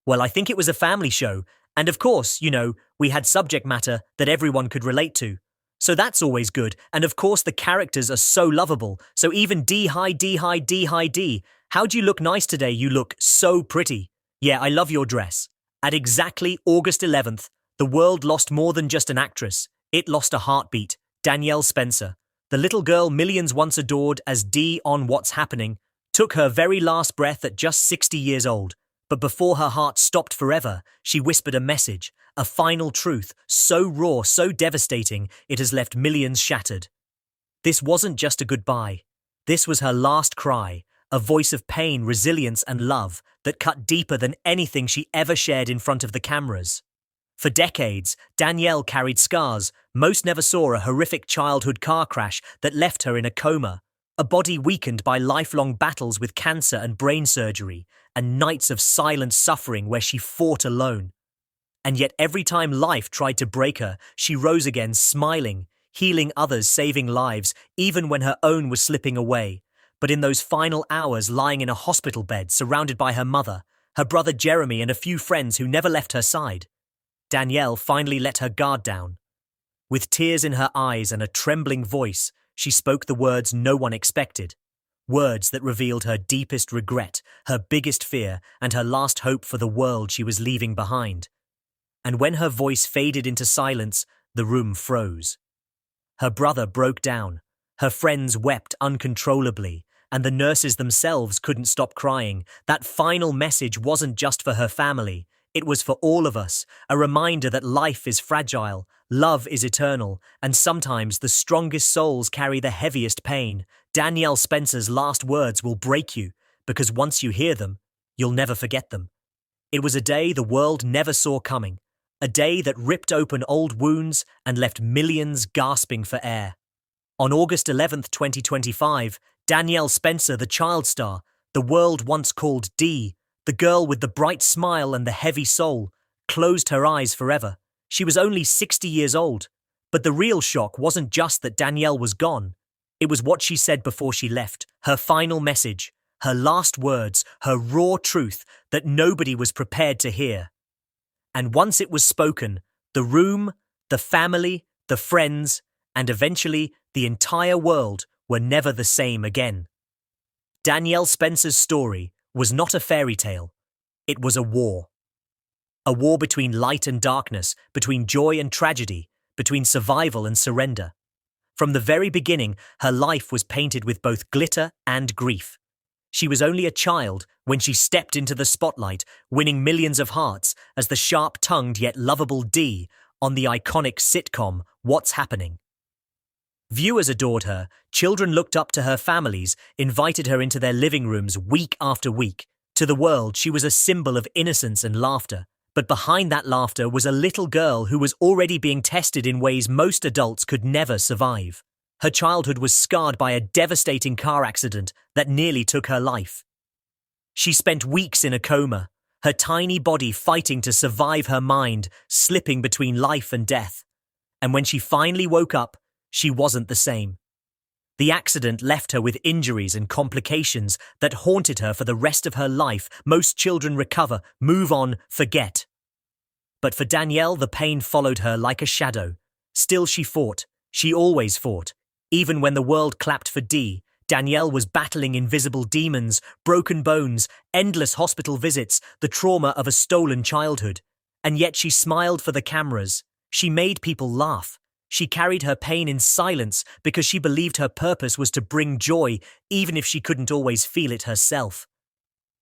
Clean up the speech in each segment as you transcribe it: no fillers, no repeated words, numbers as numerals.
Well, I think it was a family show, and of course, we had subject matter that everyone could relate to. So that's always good, and of course the characters are so lovable, so even D-Hi, D-Hi, D-Hi, D. How'd you look nice today? You look so pretty. Yeah, I love your dress. At exactly August 11th, the world lost more than just an actress. It lost a heartbeat. Danielle Spencer, the little girl millions once adored as Dee on What's Happening, took her very last breath at just 60 years old. But before her heart stopped forever, she whispered a message, a final truth, so raw, so devastating, it has left millions shattered. This wasn't just a goodbye. This was her last cry, a voice of pain, resilience, and love that cut deeper than anything she ever shared in front of the cameras. For decades, Danielle carried scars. Most never saw a horrific childhood car crash that left her in a coma, a body weakened by lifelong battles with cancer and brain surgery, and nights of silent suffering where she fought alone. And yet every time life tried to break her, she rose again smiling, healing others, saving lives, even when her own was slipping away. But in those final hours lying in a hospital bed surrounded by her mother, her brother Jeremy and a few friends who never left her side, Danielle finally let her guard down. With tears in her eyes and a trembling voice, she spoke the words no one expected. Words that revealed her deepest regret, her biggest fear, and her last hope for the world she was leaving behind. And when her voice faded into silence, the room froze. Her brother broke down, her friends wept uncontrollably, and the nurses themselves couldn't stop crying. That final message wasn't just for her family, it was for all of us, a reminder that life is fragile, love is eternal, and sometimes the strongest souls carry the heaviest pain. Danielle Spencer's last words will break you, because once you hear them, you'll never forget them. It was a day the world never saw coming, a day that ripped open old wounds and left millions gasping for air. On August 11th, 2025, Danielle Spencer, the child star, the world once called Dee, the girl with the bright smile and the heavy soul, closed her eyes forever. She was only 60 years old, but the real shock wasn't just that Danielle was gone. It was what she said before she left, her final message, her last words, her raw truth that nobody was prepared to hear. And once it was spoken, the room, the family, the friends, and eventually the entire world were never the same again. Danielle Spencer's story was not a fairy tale. It was a war. A war between light and darkness, between joy and tragedy, between survival and surrender. From the very beginning, her life was painted with both glitter and grief. She was only a child when she stepped into the spotlight, winning millions of hearts as the sharp-tongued yet lovable Dee on the iconic sitcom What's Happening. Viewers adored her, children looked up to her families, invited her into their living rooms week after week. To the world, she was a symbol of innocence and laughter. But behind that laughter was a little girl who was already being tested in ways most adults could never survive. Her childhood was scarred by a devastating car accident that nearly took her life. She spent weeks in a coma, her tiny body fighting to survive, her mind slipping between life and death. And when she finally woke up, she wasn't the same. The accident left her with injuries and complications that haunted her for the rest of her life. Most children recover, move on, forget. But for Danielle, the pain followed her like a shadow. Still she fought. She always fought. Even when the world clapped for Dee, Danielle was battling invisible demons, broken bones, endless hospital visits, the trauma of a stolen childhood. And yet she smiled for the cameras. She made people laugh. She carried her pain in silence because she believed her purpose was to bring joy, even if she couldn't always feel it herself.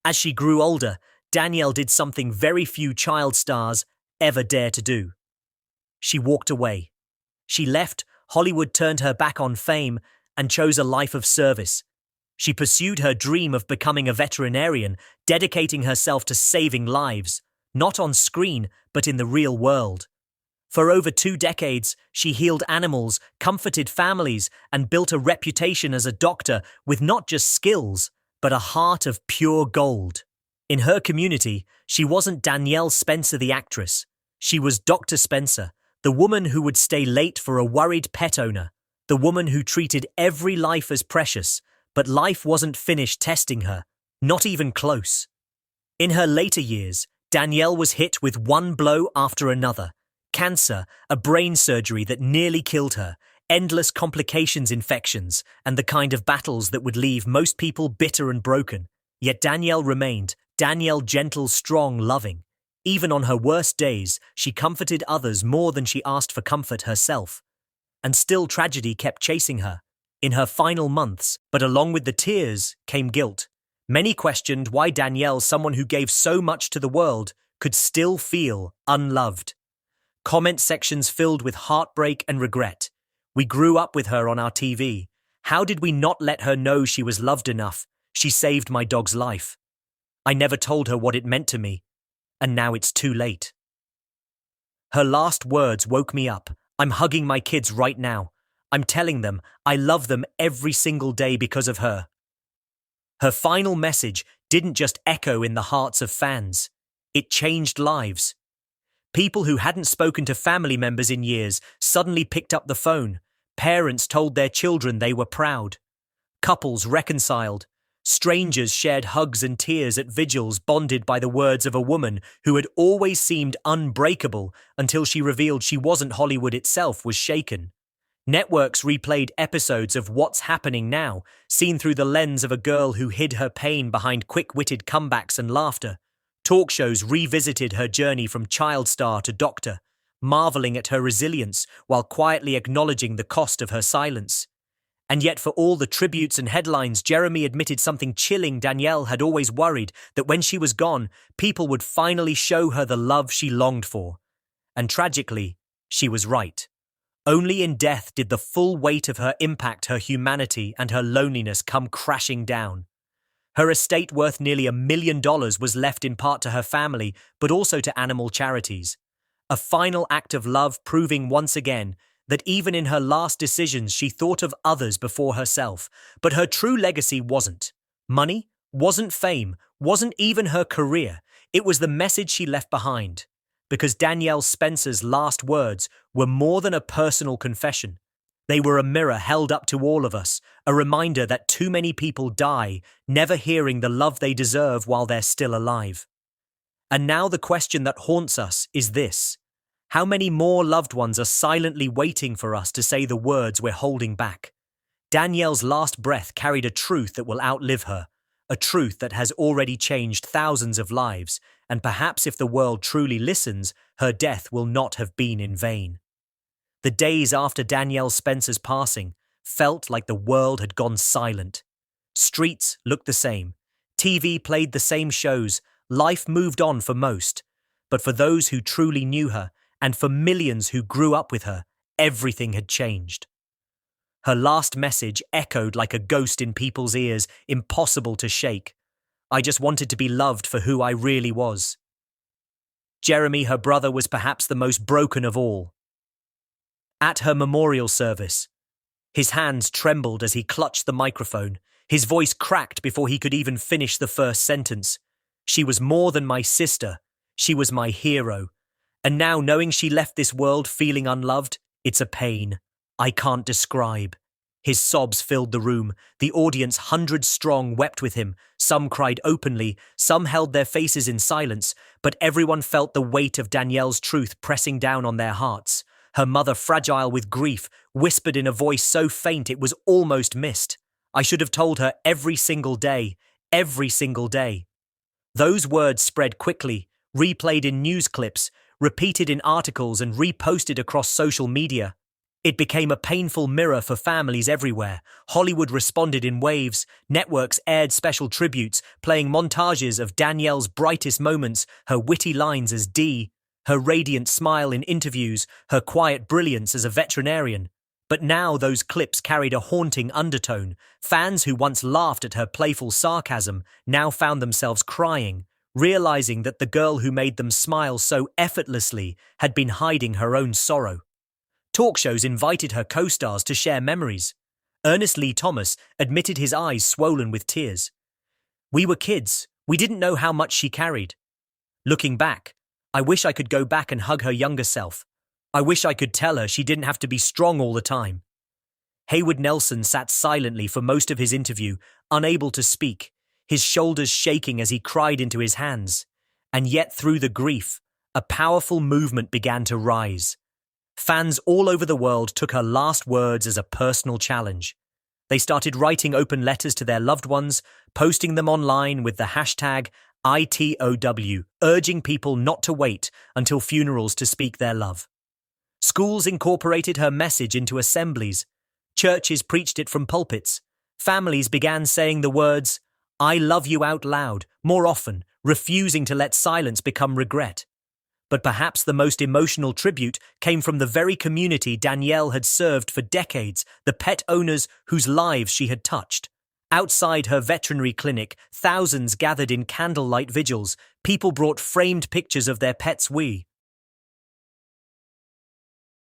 As she grew older, Danielle did something very few child stars ever dare to do. She walked away. She left, Hollywood turned her back on fame, and chose a life of service. She pursued her dream of becoming a veterinarian, dedicating herself to saving lives, not on screen, but in the real world. For over 2 decades, she healed animals, comforted families, and built a reputation as a doctor with not just skills, but a heart of pure gold. In her community, she wasn't Danielle Spencer the actress. She was Dr. Spencer, the woman who would stay late for a worried pet owner, the woman who treated every life as precious, but life wasn't finished testing her, not even close. In her later years, Danielle was hit with one blow after another. Cancer, a brain surgery that nearly killed her, endless complications, infections, and the kind of battles that would leave most people bitter and broken. Yet Danielle remained. Danielle, gentle, strong, loving. Even on her worst days, she comforted others more than she asked for comfort herself. And still tragedy kept chasing her in her final months, but along with the tears came guilt. Many questioned why Danielle, someone who gave so much to the world, could still feel unloved. Comment sections filled with heartbreak and regret. We grew up with her on our TV. How did we not let her know she was loved enough? She saved my dog's life. I never told her what it meant to me, and now it's too late. Her last words woke me up. I'm hugging my kids right now. I'm telling them I love them every single day because of her. Her final message didn't just echo in the hearts of fans. It changed lives. People who hadn't spoken to family members in years suddenly picked up the phone. Parents told their children they were proud. Couples reconciled. Strangers shared hugs and tears at vigils, bonded by the words of a woman who had always seemed unbreakable until she revealed she wasn't. Hollywood itself was shaken. Networks replayed episodes of What's Happening Now, seen through the lens of a girl who hid her pain behind quick-witted comebacks and laughter. Talk shows revisited her journey from child star to doctor, marveling at her resilience while quietly acknowledging the cost of her silence. And yet, for all the tributes and headlines, Jeremy admitted something chilling. Danielle had always worried that when she was gone, people would finally show her the love she longed for. And tragically, she was right. Only in death did the full weight of her impact, her humanity, and her loneliness come crashing down. Her estate, worth nearly $1 million, was left in part to her family, but also to animal charities. A final act of love, proving once again that even in her last decisions she thought of others before herself. But her true legacy wasn't money, wasn't fame, wasn't even her career. It was the message she left behind. Because Danielle Spencer's last words were more than a personal confession. They were a mirror held up to all of us, a reminder that too many people die, never hearing the love they deserve while they're still alive. And now the question that haunts us is this: how many more loved ones are silently waiting for us to say the words we're holding back? Danielle's last breath carried a truth that will outlive her, a truth that has already changed thousands of lives, and perhaps if the world truly listens, her death will not have been in vain. The days after Danielle Spencer's passing felt like the world had gone silent. Streets looked the same. TV played the same shows. Life moved on for most. But for those who truly knew her, and for millions who grew up with her, everything had changed. Her last message echoed like a ghost in people's ears, impossible to shake. I just wanted to be loved for who I really was. Jeremy, her brother, was perhaps the most broken of all. At her memorial service, his hands trembled as he clutched the microphone. His voice cracked before he could even finish the first sentence. She was more than my sister. She was my hero. And now, knowing she left this world feeling unloved, it's a pain I can't describe. His sobs filled the room. The audience, 100 strong, wept with him. Some cried openly, some held their faces in silence, but everyone felt the weight of Danielle's truth pressing down on their hearts. Her mother, fragile with grief, whispered in a voice so faint it was almost missed. I should have told her every single day, every single day. Those words spread quickly, replayed in news clips, repeated in articles and reposted across social media. It became a painful mirror for families everywhere. Hollywood responded in waves. Networks aired special tributes, playing montages of Danielle's brightest moments, her witty lines as Dee, her radiant smile in interviews, her quiet brilliance as a veterinarian. But now those clips carried a haunting undertone. Fans who once laughed at her playful sarcasm now found themselves crying, realizing that the girl who made them smile so effortlessly had been hiding her own sorrow. Talk shows invited her co-stars to share memories. Ernest Lee Thomas admitted his eyes swollen with tears. We were kids. We didn't know how much she carried. Looking back, I wish I could go back and hug her younger self. I wish I could tell her she didn't have to be strong all the time. Hayward Nelson sat silently for most of his interview, unable to speak, his shoulders shaking as he cried into his hands. And yet through the grief, a powerful movement began to rise. Fans all over the world took her last words as a personal challenge. They started writing open letters to their loved ones, posting them online with the hashtag ITOW, urging people not to wait until funerals to speak their love. Schools incorporated her message into assemblies. Churches preached it from pulpits. Families began saying the words, "I love you" out loud, more often, refusing to let silence become regret. But perhaps the most emotional tribute came from the very community Danielle had served for decades, the pet owners whose lives she had touched. Outside her veterinary clinic, thousands gathered in candlelight vigils. People brought framed pictures of their pets.